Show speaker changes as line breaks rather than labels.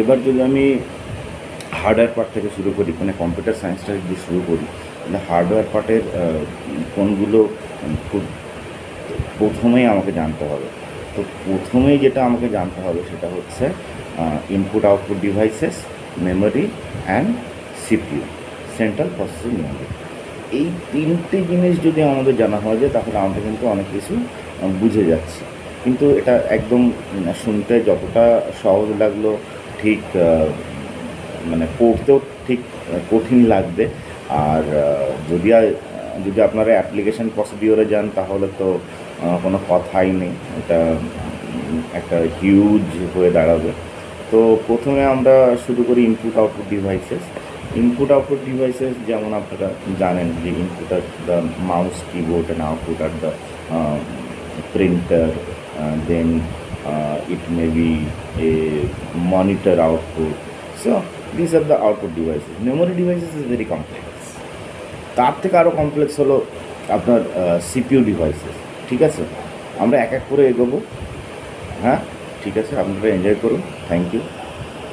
এবার যদি আমি হার্ডওয়্যার পার্ট থেকে শুরু করি, মানে কম্পিউটার সায়েন্সটা যদি শুরু করি, তাহলে হার্ডওয়্যার পার্টের কোনগুলো খুব প্রথমেই আমাকে জানতে হবে। তো প্রথমেই যেটা আমাকে জানতে হবে সেটা হচ্ছে input output devices, memory and CPU, central processing unit. এই তিনটে জিনিস যদি আমাদের জানা হয়ে যায় তাহলে আমরা কিন্তু অনেক কিছু বুঝে যাচ্ছি। কিন্তু এটা একদম শুনতে যতটা সহজ লাগলো, ঠিক মানে পড়তেও ঠিক কঠিন লাগবে। আর যদি আপনারা অ্যাপ্লিকেশন প্রসিডিওরে যান তাহলে তো কোনো কথাই নেই, এটা একটা হিউজ হয়ে দাঁড়াবে। তো প্রথমে আমরা শুরু করি input output devices. Input output devices যেমন আপনারা জানেন যে input are the mouse, keyboard, and output are the printer, then it may be a monitor output. So these are the output devices. Memory devices is very complex. তার থেকে আরও complex হলো আপনার CPU devices. ঠিক আছে, আমরা এক এক করে এগোবো। হ্যাঁ, ঠিক আছে, আপনারা এনজয় করুন। Thank you.